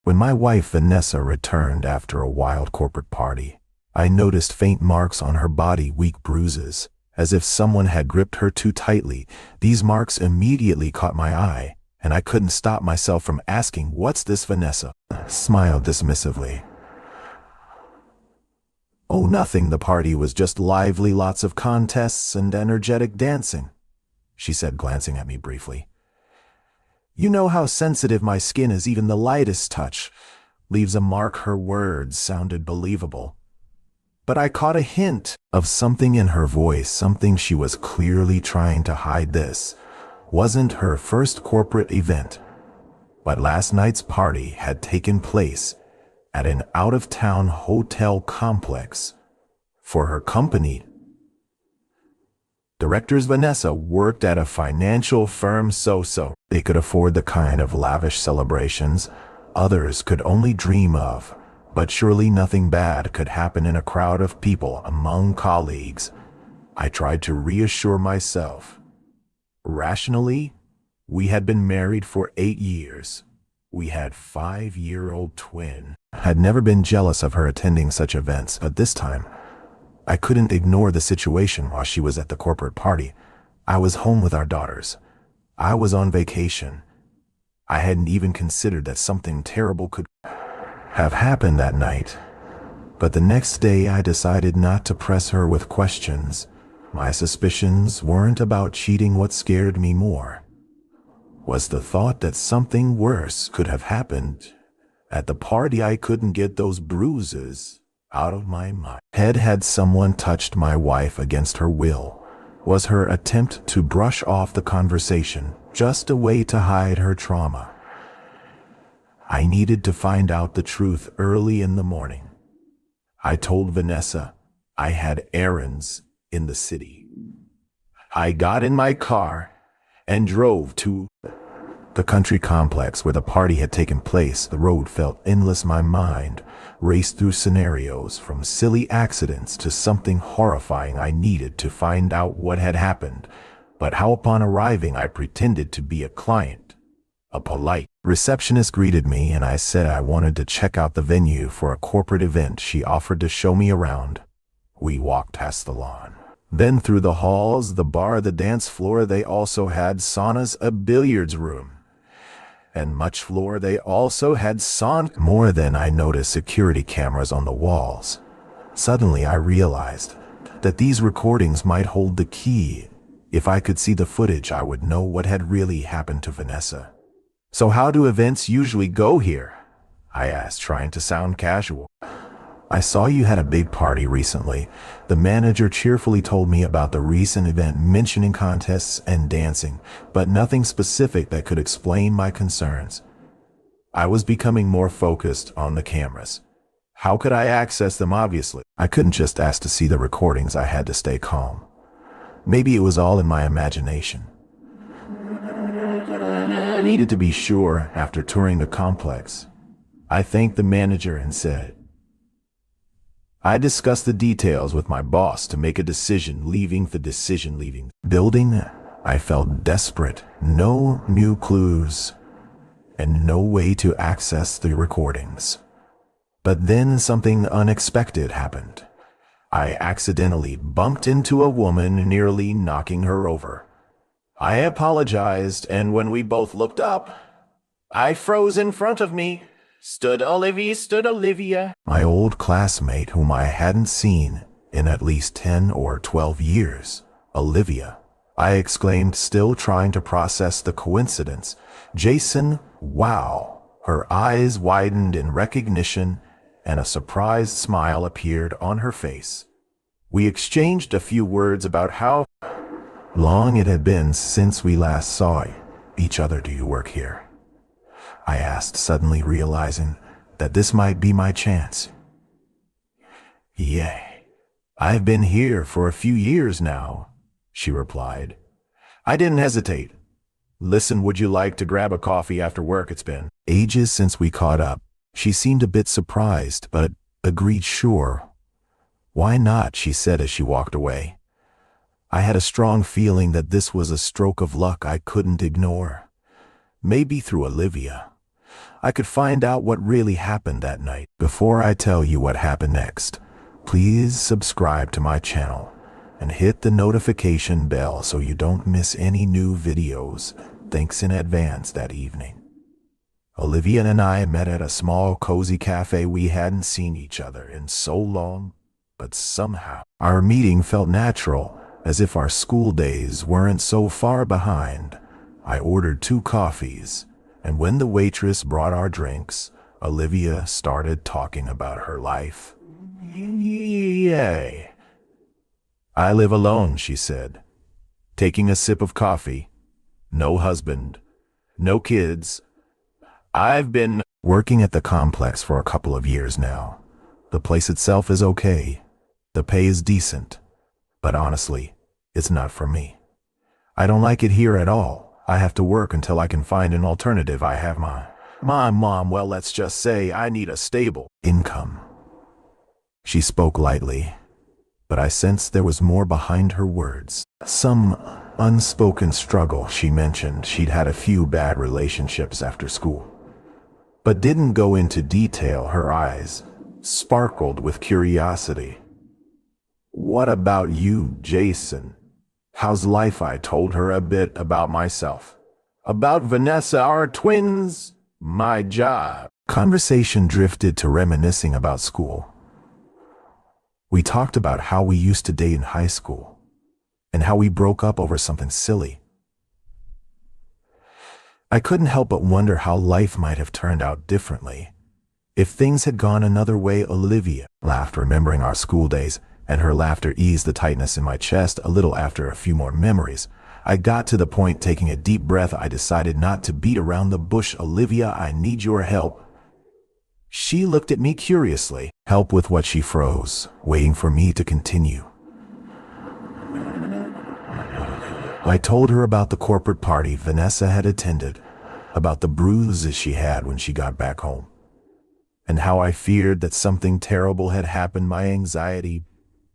When my wife Vanessa returned after a wild corporate party, I noticed faint marks on her body, weak bruises, as if someone had gripped her too tightly. These marks immediately caught my eye, and I couldn't stop myself from asking, "What's this?" Vanessa smiled dismissively. "Oh, nothing. The party was just lively, lots of contests and energetic dancing," she said, glancing at me briefly. "You know how sensitive my skin is. Even the lightest touch leaves a mark." Her words sounded believable, but I caught a hint of something in her voice, something she was clearly trying to hide. This wasn't her first corporate event, but last night's party had taken place at an out-of-town hotel complex for her company. Directors Vanessa worked at a financial firm, so they could afford the kind of lavish celebrations others could only dream of. But surely nothing bad could happen in a crowd of people among colleagues. I tried to reassure myself. Rationally, we had been married for 8 years. We had 5-year-old twin. I had never been jealous of her attending such events, but this time, I couldn't ignore the situation while she was at the corporate party. I was home with our daughters. I was on vacation. I hadn't even considered that something terrible could have happened that night. But the next day I decided not to press her with questions. My suspicions weren't about cheating. What scared me more was the thought that something worse could have happened at the party. I couldn't get those bruises out of my mind. Had someone touched my wife against her will? Was her attempt to brush off the conversation just a way to hide her trauma? I needed to find out the truth early in the morning. I told Vanessa I had errands in the city. I got in my car and drove to the country complex where the party had taken place. The road felt endless. My mind raced through scenarios from silly accidents to something horrifying. I needed to find out what had happened, but how? Upon arriving, I pretended to be a client. A polite receptionist greeted me, and I said I wanted to check out the venue for a corporate event. She offered to show me around. We walked past the lawn, then through the halls, the bar, the dance floor. They also had saunas, a billiards room, and much floor. They also had sauna. More than I noticed security cameras on the walls. Suddenly I realized that these recordings might hold the key. If I could see the footage, I would know what had really happened to Vanessa. "So how do events usually go here?" I asked, trying to sound casual. "I saw you had a big party recently." The manager cheerfully told me about the recent event, mentioning contests and dancing, but nothing specific that could explain my concerns. I was becoming more focused on the cameras. How could I access them? Obviously, I couldn't just ask to see the recordings. I had to stay calm. Maybe it was all in my imagination. I needed to be sure. After touring the complex, I thanked the manager and said, I discussed the details with my boss to make a decision. Leaving the building, I felt desperate. No new clues and no way to access the recordings. But then something unexpected happened. I accidentally bumped into a woman, nearly knocking her over. I apologized, and when we both looked up, I froze. In front of me stood Olivia, my old classmate whom I hadn't seen in at least 10 or 12 years. "Olivia," I exclaimed, still trying to process the coincidence. "Jason, wow." Her eyes widened in recognition, and a surprised smile appeared on her face. We exchanged a few words about how long it had been since we last saw each other. "Do you work here?" I asked, suddenly realizing that this might be my chance. "Yeah, I've been here for a few years now," she replied. I didn't hesitate. "Listen, would you like to grab a coffee after work? It's been ages since we caught up." She seemed a bit surprised, but agreed. "Sure. Why not?" she said as she walked away. I had a strong feeling that this was a stroke of luck I couldn't ignore. Maybe through Olivia, I could find out what really happened that night. Before I tell you what happened next, please subscribe to my channel and hit the notification bell so you don't miss any new videos. Thanks in advance. That evening, Olivia and I met at a small cozy cafe. We hadn't seen each other in so long, but somehow our meeting felt natural, as if our school days weren't so far behind. I ordered 2 coffees, and when the waitress brought our drinks, Olivia started talking about her life. Yay. I live alone, she said, taking a sip of coffee. No husband, no kids. I've been working at the complex for a couple of years now. The place itself is okay. The pay is decent. But honestly, it's not for me. I don't like it here at all. I have to work until I can find an alternative. I have my mom, well, let's just say I need a stable income. She spoke lightly, but I sensed there was more behind her words. Some unspoken struggle. She mentioned she'd had a few bad relationships after school, but didn't go into detail. Her eyes sparkled with curiosity. What about you, Jason? How's life? I told her a bit about myself, about Vanessa, our twins, my job. Conversation drifted to reminiscing about school. We talked about how we used to date in high school, and how we broke up over something silly. I couldn't help but wonder how life might have turned out differently if things had gone another way. Olivia laughed, remembering our school days, and her laughter eased the tightness in my chest a little. After a few more memories, I got to the point. Taking a deep breath, I decided not to beat around the bush. Olivia, I need your help. She looked at me curiously. Help with what? She froze, waiting for me to continue. I told her about the corporate party Vanessa had attended, about the bruises she had when she got back home, and how I feared that something terrible had happened. My anxiety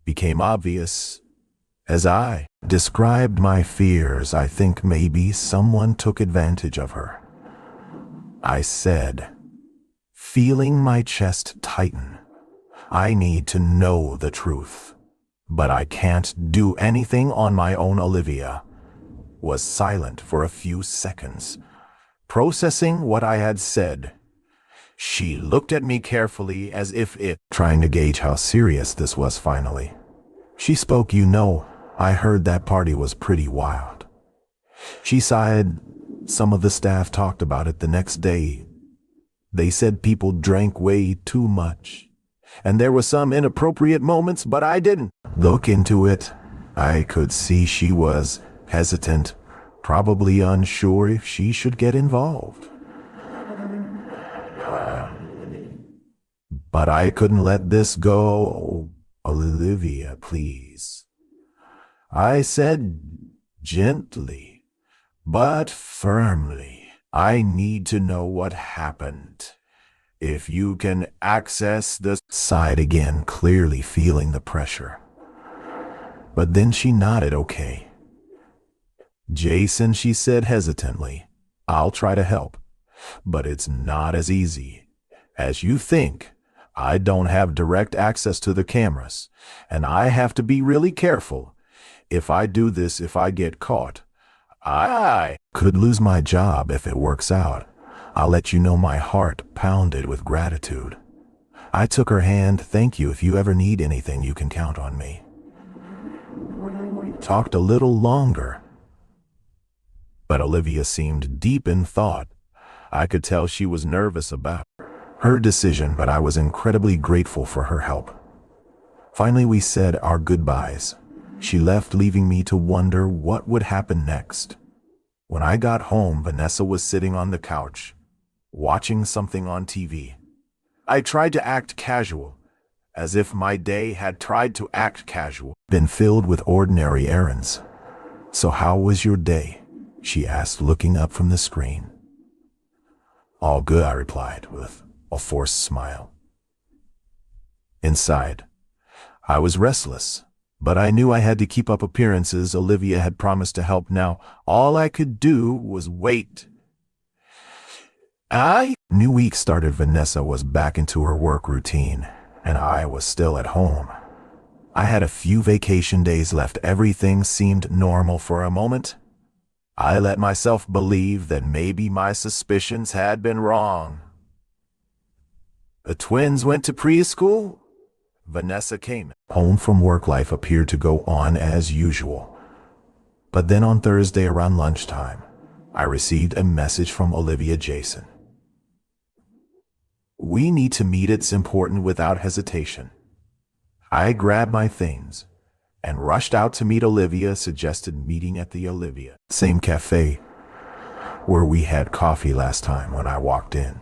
became obvious as I described my fears. I think maybe someone took advantage of her, I said, feeling my chest tighten. I need to know the truth, but I can't do anything on my own. Olivia was silent for a few seconds, processing what I had said. She looked at me carefully, as if trying to gauge how serious this was. Finally, she spoke. You know, I heard that party was pretty wild. She sighed. Some of the staff talked about it the next day. They said people drank way too much, and there were some inappropriate moments, but I didn't look into it. I could see she was hesitant, probably unsure if she should get involved. But I couldn't let this go. Olivia, please, I said gently but firmly. I need to know what happened. If you can access the side again, clearly feeling the pressure. But then she nodded. Okay. Jason, she said hesitantly, I'll try to help, but it's not as easy as you think. I don't have direct access to the cameras, and I have to be really careful. If I do this, if I get caught, I could lose my job. If it works out, I'll let you know. My heart pounded with gratitude. I took her hand. Thank you. If you ever need anything, you can count on me. We talked a little longer, but Olivia seemed deep in thought. I could tell she was nervous about her decision, but I was incredibly grateful for her help. Finally, we said our goodbyes. She left, leaving me to wonder what would happen next. When I got home, Vanessa was sitting on the couch, watching something on TV. I tried to act casual, as if my day had tried to act casual, been filled with ordinary errands. So how was your day? She asked, looking up from the screen. All good, I replied with a forced smile. Inside, I was restless, but I knew I had to keep up appearances. Olivia had promised to help. Now, all I could do was wait. New week started. Vanessa was back into her work routine, and I was still at home. I had a few vacation days left. Everything seemed normal for a moment. I let myself believe that maybe my suspicions had been wrong. The twins went to preschool. Vanessa came home from work. Life appeared to go on as usual. But then on Thursday around lunchtime, I received a message from Olivia. Jason, we need to meet. It's important. Without hesitation, I grabbed my things and rushed out to meet Olivia. Suggested meeting at the Olivia same cafe where we had coffee last time. When I walked in,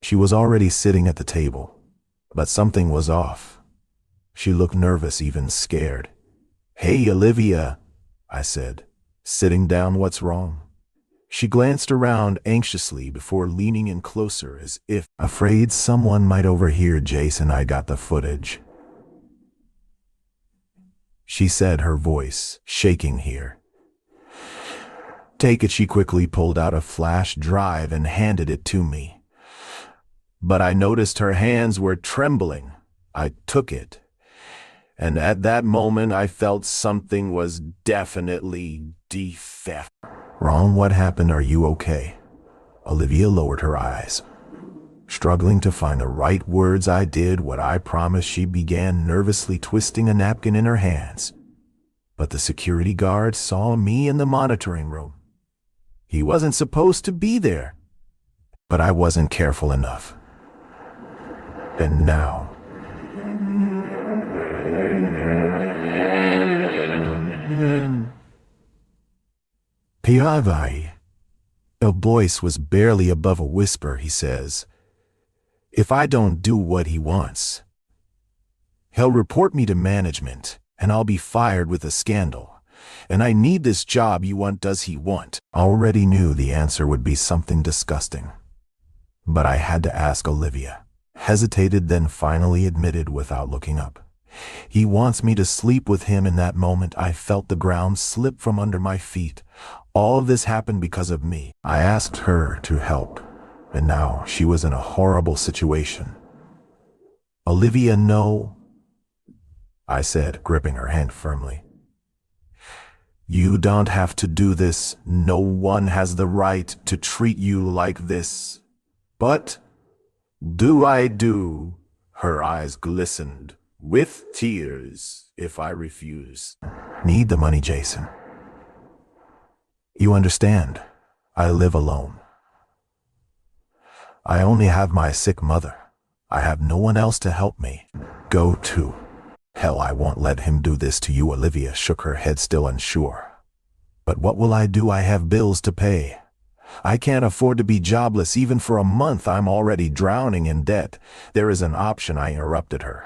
she was already sitting at the table, but something was off. She looked nervous, even scared. "Hey, Olivia," I said, sitting down. "What's wrong?" She glanced around anxiously before leaning in closer, as if afraid someone might overhear. "Jason, I got the footage," she said, her voice shaking here. "Take it." She quickly pulled out a flash drive and handed it to me. But I noticed her hands were trembling. I took it, and at that moment I felt something was definitely defect. "Wrong? What happened? Are you okay?" Olivia lowered her eyes, struggling to find the right words. "I did what I promised," she began, nervously twisting a napkin in her hands. "But the security guard saw me in the monitoring room. He wasn't supposed to be there. But I wasn't careful enough. And now..." Piavai. The voice was barely above a whisper. He says, "If I don't do what he wants, he'll report me to management, and I'll be fired with a scandal. And I need this job you want. Does he want?" Already knew the answer would be something disgusting. But I had to ask. Olivia hesitated, then finally admitted without looking up, "He wants me to sleep with him." In that moment, I felt the ground slip from under my feet. All of this happened because of me. I asked her to help, and now she was in a horrible situation. "Olivia, no," I said, gripping her hand firmly. "You don't have to do this. No one has the right to treat you like this." "But do I do?" Her eyes glistened with tears. "If I refuse?" "Need the money, Jason. You understand, I live alone. I only have my sick mother. I have no one else to help me." "Go to hell. I won't let him do this to you." Olivia shook her head, still unsure. "But what will I do? I have bills to pay. I can't afford to be jobless even for a month. I'm already drowning in debt." "There is an option," I interrupted her.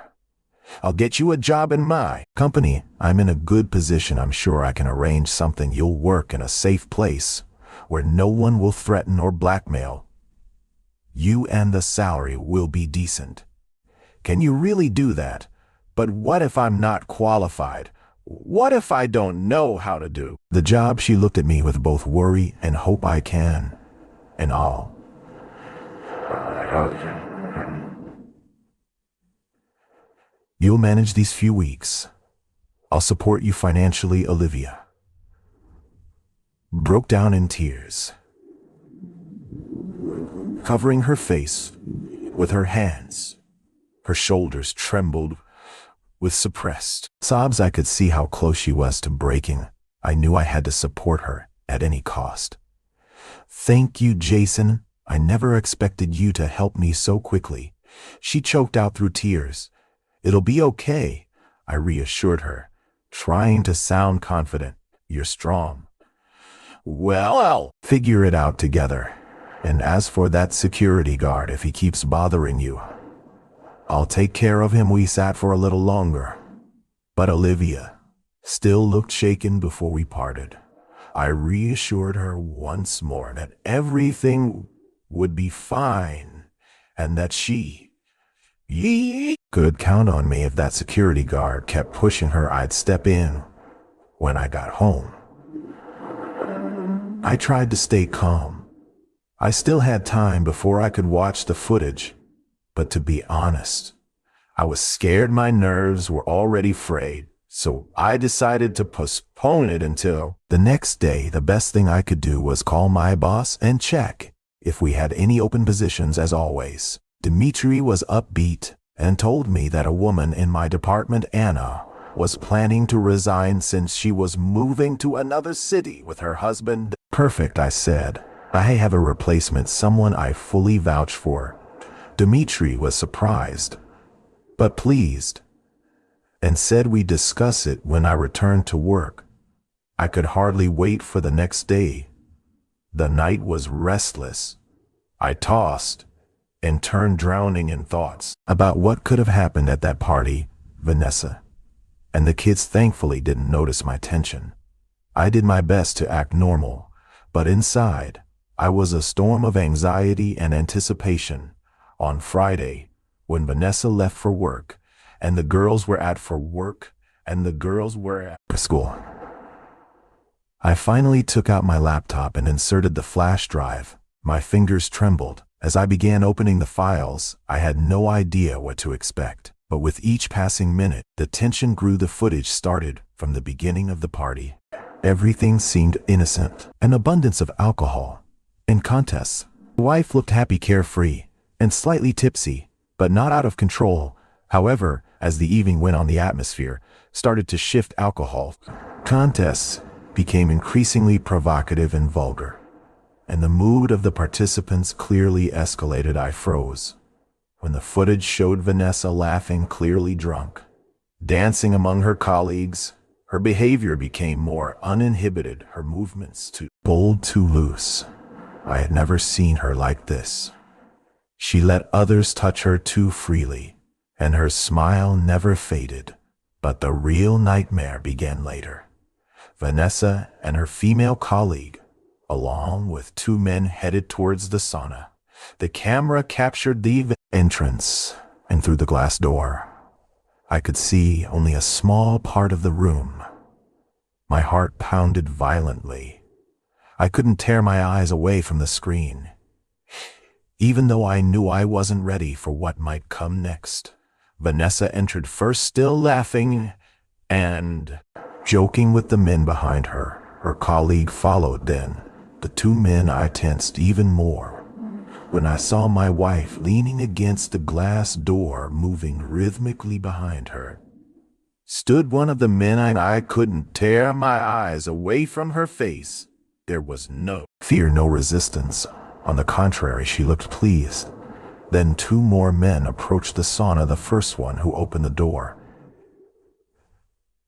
"I'll get you a job in my company. I'm in a good position. I'm sure I can arrange something. You'll work in a safe place where no one will threaten or blackmail you, and the salary will be decent." "Can you really do that?" "But what if I'm not qualified? What if I don't know how to do the job?" She looked at me with both worry and hope. "I can, and I'll..." "You'll manage these few weeks. I'll support you financially." Olivia broke down in tears, covering her face with her hands. Her shoulders trembled with suppressed sobs. I could see how close she was to breaking. I knew I had to support her at any cost. "Thank you, Jason. I never expected you to help me so quickly." She choked out through tears. "It'll be okay," I reassured her, trying to sound confident. "You're strong. Well, figure it out together. And as for that security guard, if he keeps bothering you, I'll take care of him." We sat for a little longer, but Olivia still looked shaken before we parted. I reassured her once more that everything would be fine, and that she could count on me. If that security guard kept pushing her, I'd step in when I got home. I tried to stay calm. I still had time before I could watch the footage, but to be honest, I was scared my nerves were already frayed, so I decided to postpone it until the next day. The best thing I could do was call my boss and check if we had any open positions. As always, Dimitri was upbeat and told me that a woman in my department, Anna, was planning to resign since she was moving to another city with her husband. Perfect, I said. I have a replacement, someone I fully vouch for. Dimitri was surprised, but pleased, and said we discuss it when I returned to work. I could hardly wait for the next day. The night was restless. I tossed and turned, drowning in thoughts about what could have happened at that party. Vanessa and the kids thankfully didn't notice my tension. I did my best to act normal, but inside, I was a storm of anxiety and anticipation. On Friday, when Vanessa left for work, and the girls were at school, I finally took out my laptop and inserted the flash drive. My fingers trembled as I began opening the files. I had no idea what to expect, but with each passing minute, the tension grew. The footage started from the beginning of the party. Everything seemed innocent, an abundance of alcohol and contests. The wife looked happy, carefree, and slightly tipsy, but not out of control. However, as the evening went on, the atmosphere started to shift. Alcohol contests became increasingly provocative and vulgar, and the mood of the participants clearly escalated. I froze when the footage showed Vanessa laughing, clearly drunk, dancing among her colleagues. Her behavior became more uninhibited, her movements too bold, too loose. I had never seen her like this. She let others touch her too freely, and her smile never faded. But the real nightmare began later. Vanessa and her female colleague, along with two men, headed towards the sauna. The camera captured the entrance, and through the glass door, I could see only a small part of the room. My heart pounded violently. I couldn't tear my eyes away from the screen, even though I knew I wasn't ready for what might come next. Vanessa entered first, still laughing and joking with the men behind her. Her colleague followed, then the two men. I tensed even more when I saw my wife leaning against the glass door, moving rhythmically behind her. Stood one of the men. I couldn't tear my eyes away from her face. There was no fear, no resistance. On the contrary, she looked pleased. Then two more men approached the sauna. The first one, who opened the door,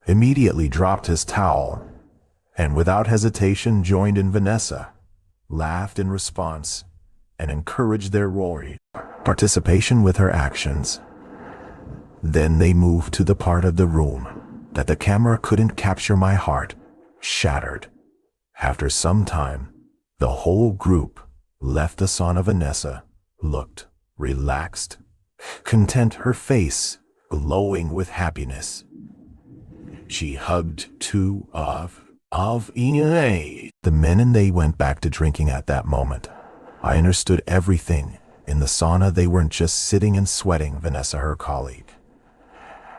immediately dropped his towel and without hesitation joined in. Vanessa laughed in response and encouraged their roaring participation with her actions. Then they moved to the part of the room that the camera couldn't capture. My heart shattered. After some time, the whole group left the sauna. Vanessa looked relaxed, content, her face glowing with happiness. She hugged two of the men, and they went back to drinking. At that moment, I understood everything. In the sauna, they weren't just sitting and sweating. Vanessa, her colleague,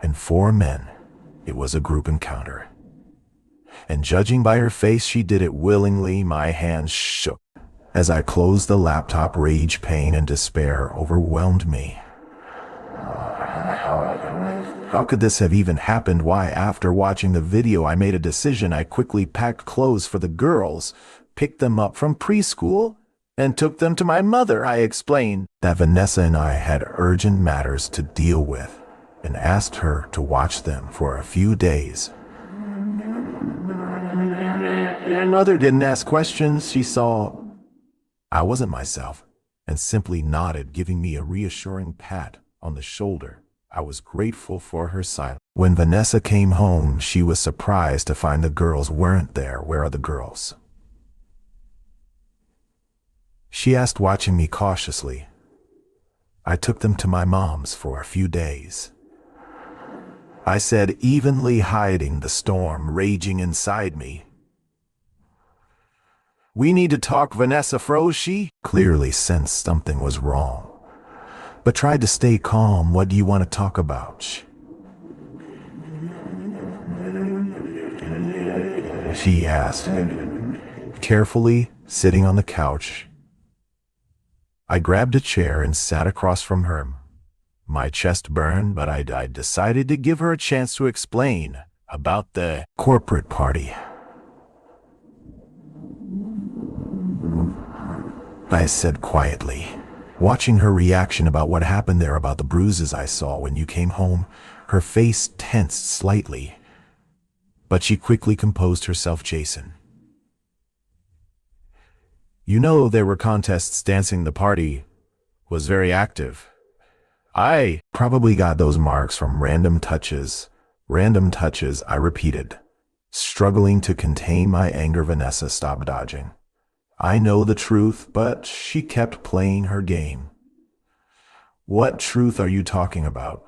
and four men. It was a group encounter. And judging by her face, she did it willingly. My hands shook as I closed the laptop. Rage, pain, and despair overwhelmed me. How could this have even happened? Why? After watching the video, I made a decision. I quickly packed clothes for the girls, picked them up from preschool, and took them to my mother. I explained that Vanessa and I had urgent matters to deal with, and asked her to watch them for a few days. And mother didn't ask questions. She saw I wasn't myself and simply nodded, giving me a reassuring pat on the shoulder. I was grateful for her silence. When Vanessa came home, she was surprised to find the girls weren't there. Where are the girls? She asked, watching me cautiously. I took them to my mom's for a few days, I said, evenly hiding the storm raging inside me. We need to talk, Vanessa froze. She clearly sensed something was wrong, but tried to stay calm. What do you want to talk about? She asked, carefully sitting on the couch. I grabbed a chair and sat across from her. My chest burned, but I decided to give her a chance to explain about the corporate party. I said quietly, watching her reaction about what happened there, about the bruises I saw when you came home. Her face tensed slightly, but she quickly composed herself. Jason, you know there were contests dancing. The party was very active. I probably got those marks from random touches. Random touches, I repeated, struggling to contain my anger. Vanessa stopped dodging. I know the truth, but she kept playing her game. What truth are you talking about?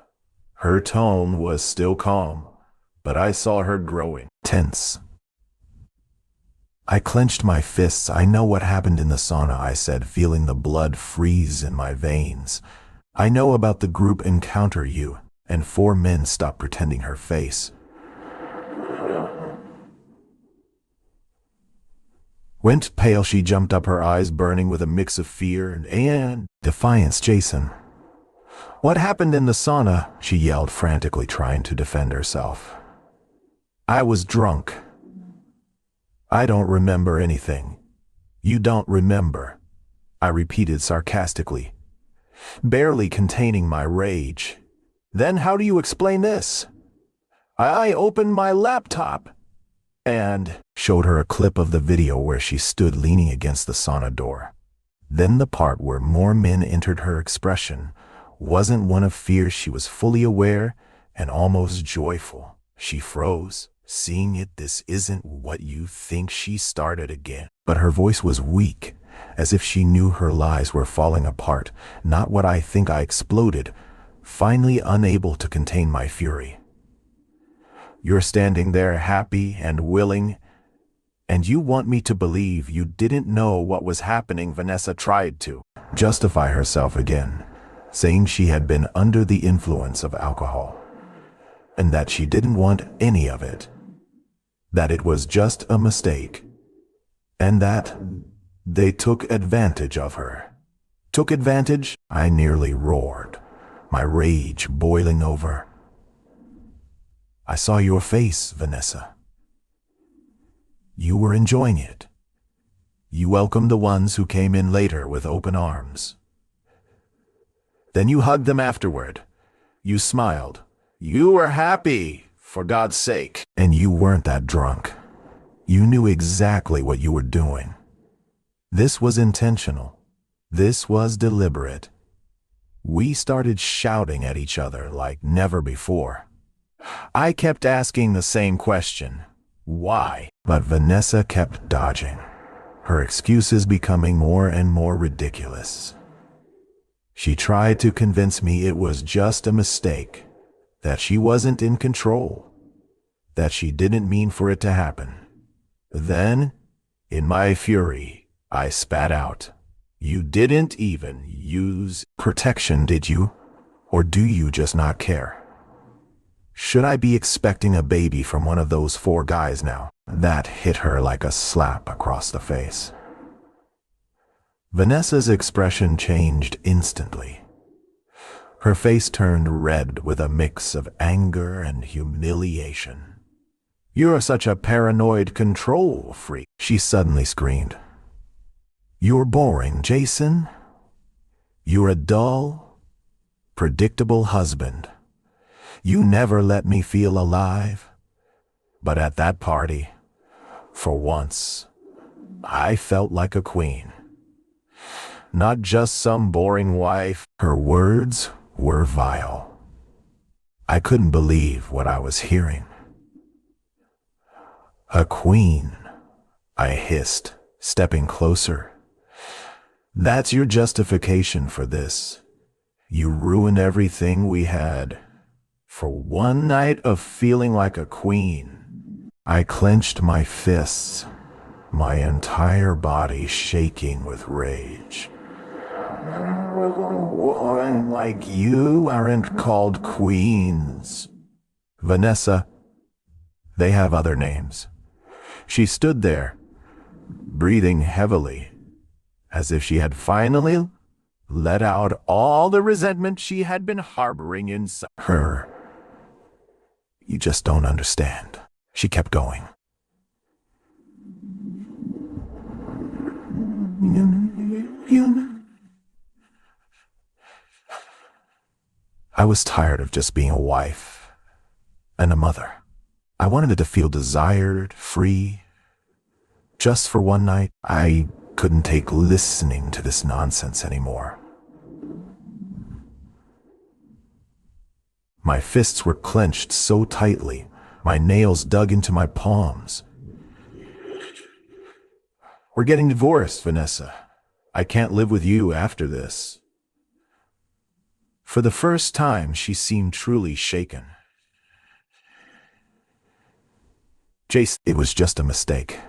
Her tone was still calm, but I saw her growing tense. I clenched my fists. I know what happened in the sauna, I said, feeling the blood freeze in my veins. I know about the group encounter. You and 4 men. Stopped pretending. Her face went pale. She jumped up, her eyes burning with a mix of fear and defiance. Jason, what happened in the sauna? She yelled, frantically trying to defend herself. I was drunk. I don't remember anything. You don't remember? I repeated sarcastically, barely containing my rage. Then how do you explain this? I opened my laptop and showed her a clip of the video where she stood leaning against the sauna door. Then the part where more men entered. Her expression wasn't one of fear. She was fully aware and almost joyful. She froze, seeing it. This isn't what you think. She started again, but her voice was weak, as if she knew her lies were falling apart. Not what I think. I exploded, finally unable to contain my fury. You're standing there happy and willing, and you want me to believe you didn't know what was happening. Vanessa tried to justify herself again, saying she had been under the influence of alcohol, and that she didn't want any of it, that it was just a mistake, and that they took advantage of her. Took advantage? I nearly roared, my rage boiling over. I saw your face, Vanessa. You were enjoying it. You welcomed the ones who came in later with open arms. Then you hugged them afterward. You smiled. You were happy, for God's sake. And you weren't that drunk. You knew exactly what you were doing. This was intentional. This was deliberate. We started shouting at each other like never before. I kept asking the same question. Why? But Vanessa kept dodging, her excuses becoming more and more ridiculous. She tried to convince me it was just a mistake, that she wasn't in control, that she didn't mean for it to happen. Then, in my fury, I spat out. You didn't even use protection, did you? Or do you just not care? Should I be expecting a baby from one of those 4 guys now? That hit her like a slap across the face. Vanessa's expression changed instantly. Her face turned red with a mix of anger and humiliation. You're such a paranoid control freak, she suddenly screamed. You're boring, Jason. You're a dull, predictable husband. You never let me feel alive. But at that party, for once, I felt like a queen. Not just some boring wife. Her words were vile. I couldn't believe what I was hearing. A queen, I hissed, stepping closer. That's your justification for this. You ruined everything we had for one night of feeling like a queen. I clenched my fists, my entire body shaking with rage. Women like you aren't called queens. Vanessa, they have other names. She stood there, breathing heavily, as if she had finally let out all the resentment she had been harboring inside her. You just don't understand. She kept going. I was tired of just being a wife and a mother. I wanted to feel desired, free. Just for one night, I couldn't take listening to this nonsense anymore. My fists were clenched so tightly, my nails dug into my palms. We're getting divorced, Vanessa. I can't live with you after this. For the first time, she seemed truly shaken. Jace, it was just a mistake.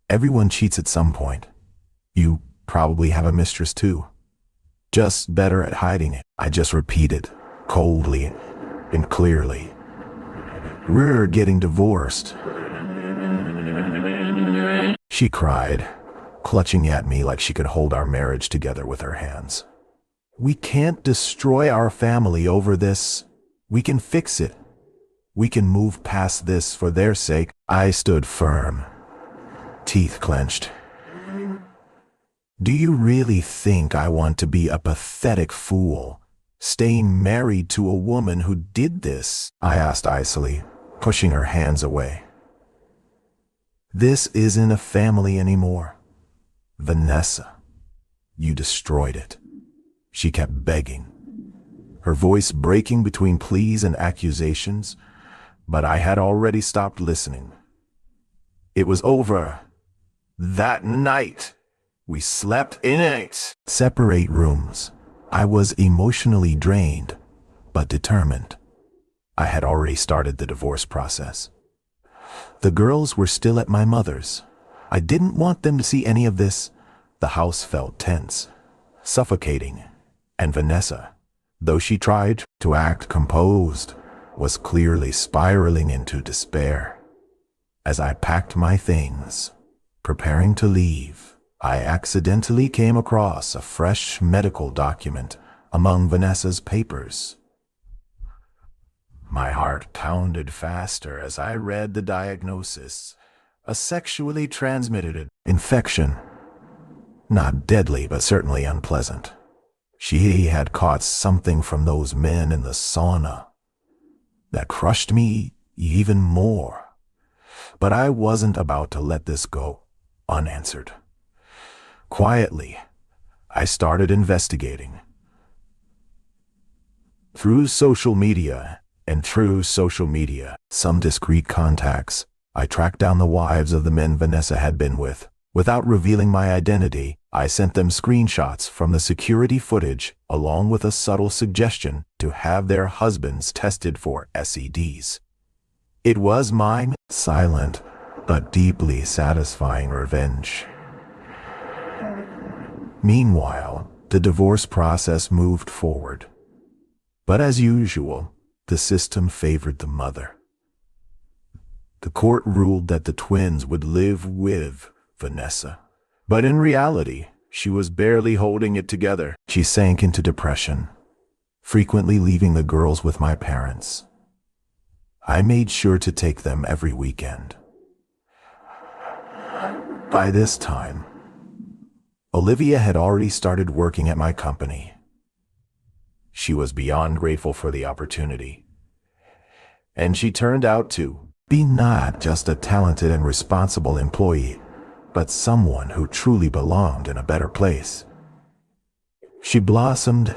Everyone cheats at some point. You probably have a mistress too. Just better at hiding it. I just repeated, coldly and clearly. We're getting divorced. She cried, clutching at me like she could hold our marriage together with her hands. We can't destroy our family over this. We can fix it. We can move past this for their sake. I stood firm, teeth clenched. Do you really think I want to be a pathetic fool, staying married to a woman who did this? I asked icily, pushing her hands away. This isn't a family anymore. Vanessa, you destroyed it. She kept begging, her voice breaking between pleas and accusations, but I had already stopped listening. It was over. That night, we slept in it. Separate rooms. I was emotionally drained, but determined. I had already started the divorce process. The girls were still at my mother's. I didn't want them to see any of this. The house felt tense, suffocating, and Vanessa, though she tried to act composed, was clearly spiraling into despair. As I packed my things, preparing to leave, I accidentally came across a fresh medical document among Vanessa's papers. My heart pounded faster as I read the diagnosis: a sexually transmitted infection. Not deadly, but certainly unpleasant. She had caught something from those men in the sauna that crushed me even more. But I wasn't about to let this go unanswered. Quietly, I started investigating. Through social media, some discreet contacts, I tracked down the wives of the men Vanessa had been with. Without revealing my identity, I sent them screenshots from the security footage along with a subtle suggestion to have their husbands tested for STDs. It was my silent but deeply satisfying revenge. Meanwhile, the divorce process moved forward. But as usual, the system favored the mother. The court ruled that the twins would live with Vanessa. But in reality, she was barely holding it together. She sank into depression, frequently leaving the girls with my parents. I made sure to take them every weekend. By this time, Olivia had already started working at my company. She was beyond grateful for the opportunity. And she turned out to be not just a talented and responsible employee, but someone who truly belonged in a better place. She blossomed.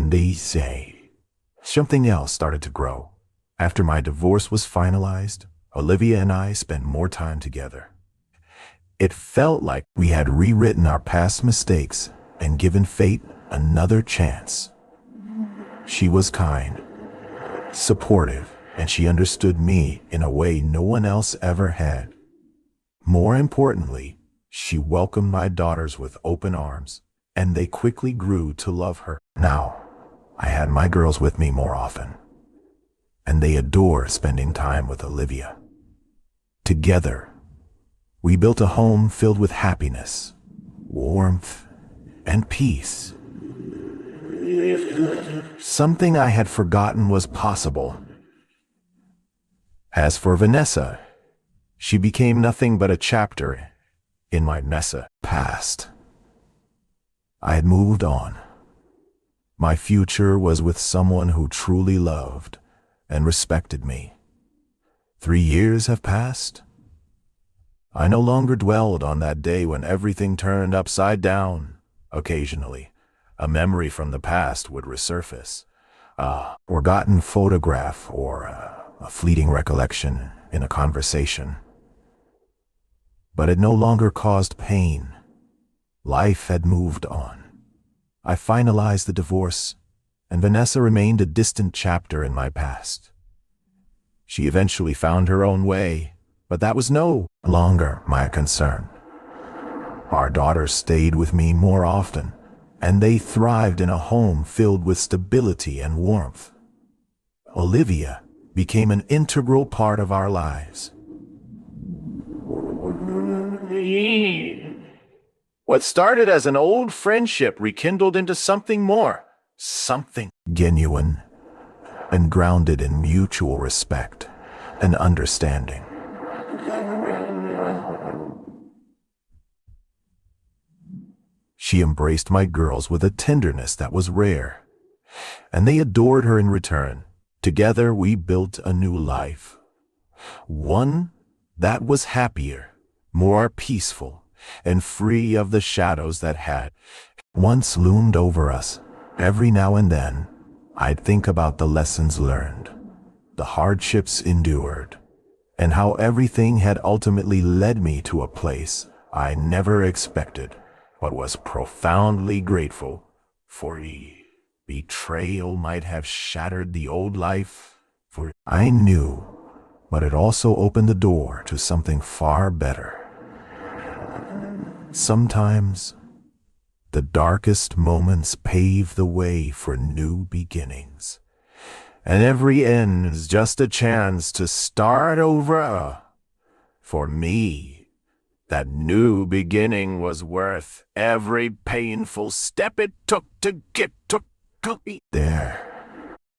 They say. Something else started to grow. After my divorce was finalized, Olivia and I spent more time together. It felt like we had rewritten our past mistakes and given fate another chance. She was kind, supportive, and she understood me in a way no one else ever had. More importantly, she welcomed my daughters with open arms, and they quickly grew to love her. Now, I had my girls with me more often, and they adore spending time with Olivia. Together, we built a home filled with happiness, warmth, and peace. Something I had forgotten was possible. As for Vanessa, she became nothing but a chapter in my messy past. I had moved on. My future was with someone who truly loved and respected me. 3 years have passed. I no longer dwelled on that day when everything turned upside down. Occasionally, a memory from the past would resurface, a forgotten photograph or a fleeting recollection in a conversation. But it no longer caused pain. Life had moved on. I finalized the divorce, and Vanessa remained a distant chapter in my past. She eventually found her own way, but that was no longer my concern. Our daughters stayed with me more often, and they thrived in a home filled with stability and warmth. Olivia became an integral part of our lives. What started as an old friendship rekindled into something more, something genuine and grounded in mutual respect and understanding. She embraced my girls with a tenderness that was rare, and they adored her in return. Together we built a new life, one that was happier, more peaceful, and free of the shadows that had once loomed over us. Every now and then, I'd think about the lessons learned, the hardships endured, and how everything had ultimately led me to a place I never expected, but was profoundly grateful for. Betrayal might have shattered the old life, for I knew, but it also opened the door to something far better. Sometimes, the darkest moments pave the way for new beginnings, and every end is just a chance to start over. For me, that new beginning was worth every painful step it took to get to me there.